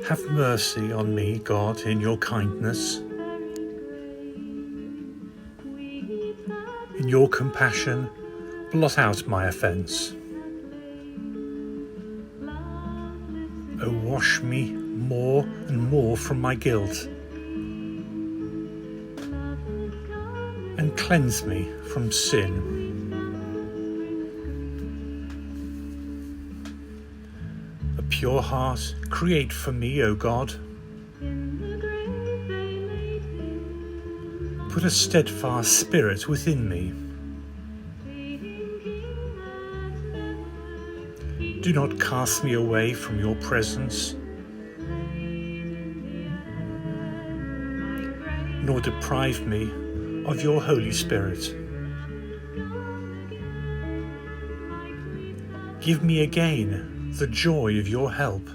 Have mercy on me, God, in your kindness. In your compassion, blot out my offence. O wash me more and more from my guilt, and cleanse me from sin. A pure heart create for me, O God. Put a steadfast spirit within me. Do not cast me away from your presence, nor deprive me of your Holy Spirit. Give me again the joy of your help.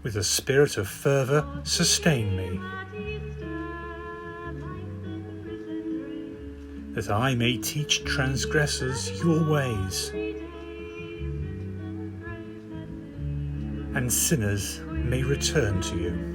With a spirit of fervour, sustain me, that I may teach transgressors your ways, and sinners may return to you.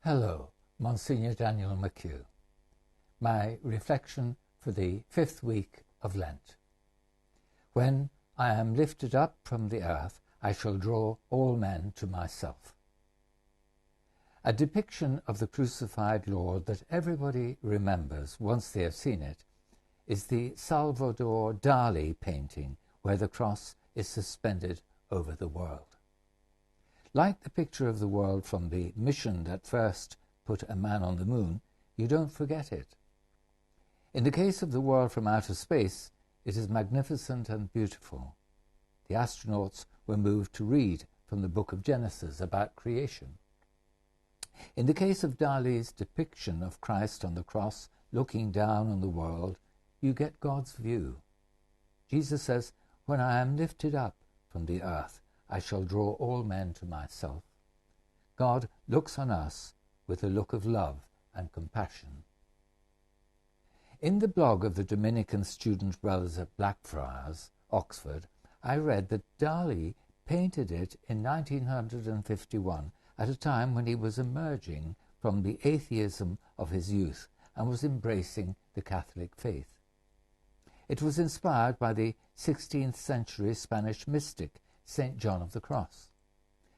Hello, Monsignor Daniel McHugh. My reflection for the 5th week of Lent. When I am lifted up from the earth, I shall draw all men to myself. A depiction of the crucified Lord that everybody remembers once they have seen it is the Salvador Dali painting where the cross is suspended over the world. Like the picture of the world from the mission that first put a man on the moon, you don't forget it. In the case of the world from outer space, it is magnificent and beautiful. The astronauts were moved to read from the book of Genesis about creation. In the case of Dali's depiction of Christ on the cross looking down on the world, you get God's view. Jesus says, "When I am lifted up from the earth, I shall draw all men to myself." God looks on us with a look of love and compassion. In the blog of the Dominican student brothers at Blackfriars, Oxford, I read that Dali painted it in 1951 at a time when he was emerging from the atheism of his youth and was embracing the Catholic faith. It was inspired by the 16th century Spanish mystic St. John of the Cross.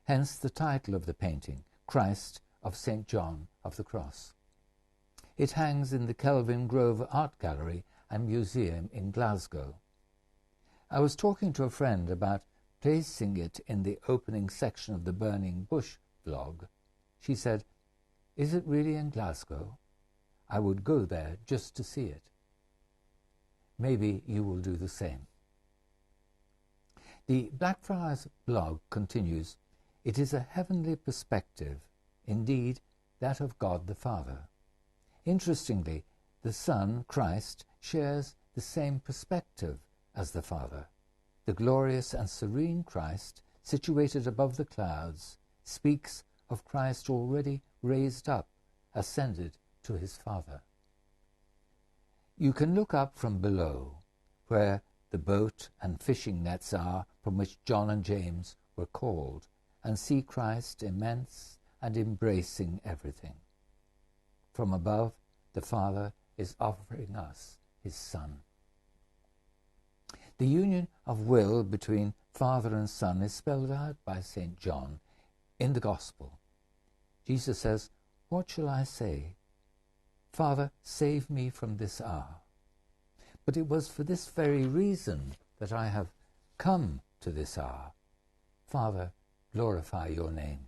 Hence the title of the painting, Christ of St. John of the Cross. It hangs in the Kelvin Grove Art Gallery and Museum in Glasgow. I was talking to a friend about placing it in the opening section of the Burning Bush blog. She said, "Is it really in Glasgow? I would go there just to see it." Maybe you will do the same. The Blackfriars blog continues, "It is a heavenly perspective, indeed that of God the Father. Interestingly, the Son, Christ, shares the same perspective as the Father. The glorious and serene Christ, situated above the clouds, speaks of Christ already raised up, ascended to his Father. You can look up from below, where the boat and fishing nets are from which John and James were called, and see Christ immense and embracing everything. From above, the Father is offering us his Son. The union of will between Father and Son is spelled out by St. John in the Gospel. Jesus says, "What shall I say? Father, save me from this hour. But it was for this very reason that I have come to this hour. Father, glorify your name."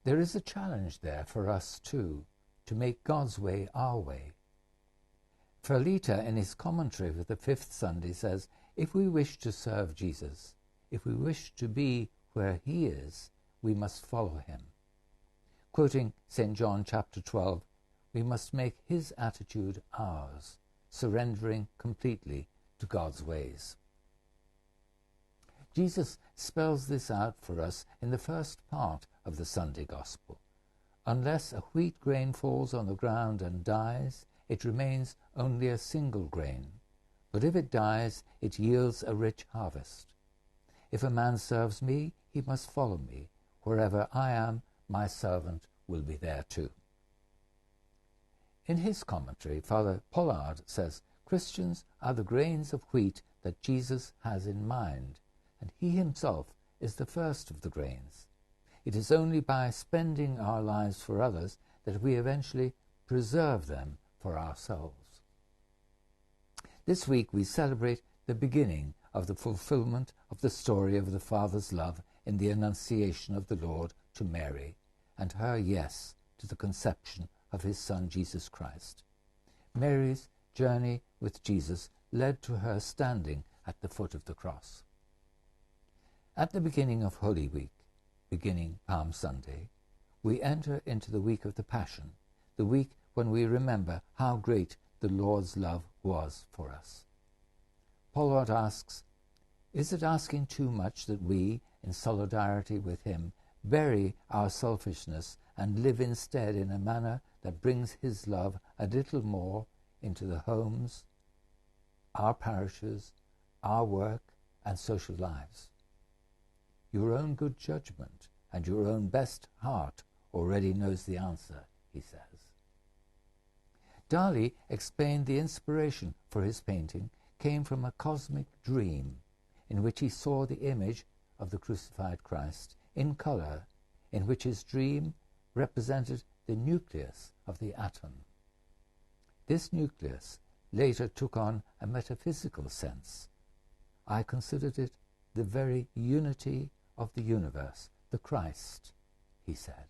There is a challenge there for us too, to make God's way our way. Ferlita, in his commentary for the fifth Sunday, says, if we wish to serve Jesus, if we wish to be where he is, we must follow him. Quoting St. John chapter 12, we must make his attitude ours, surrendering completely to God's ways. Jesus spells this out for us in the first part of the Sunday Gospel. Unless a wheat grain falls on the ground and dies, it remains only a single grain. But if it dies, it yields a rich harvest. If a man serves me, he must follow me. Wherever I am, my servant will be there too. In his commentary, Father Pollard says, Christians are the grains of wheat that Jesus has in mind, and he himself is the first of the grains. It is only by spending our lives for others that we eventually preserve them for ourselves. This week we celebrate the beginning of the fulfillment of the story of the Father's love in the Annunciation of the Lord to Mary, and her yes to the conception of his Son Jesus Christ. Mary's journey with Jesus led to her standing at the foot of the cross. At the beginning of Holy Week, beginning Palm Sunday, we enter into the week of the Passion, the week when we remember how great the Lord's love was for us. Pollard asks, is it asking too much that we, in solidarity with him, bury our selfishness and live instead in a manner that brings his love a little more into the homes, our parishes, our work and social lives? Your own good judgment and your own best heart already knows the answer, he says. Dali explained the inspiration for his painting came from a cosmic dream in which he saw the image of the crucified Christ in colour, in which his dream represented the nucleus of the atom. This nucleus later took on a metaphysical sense. I considered it the very unity of the universe, the Christ, he said.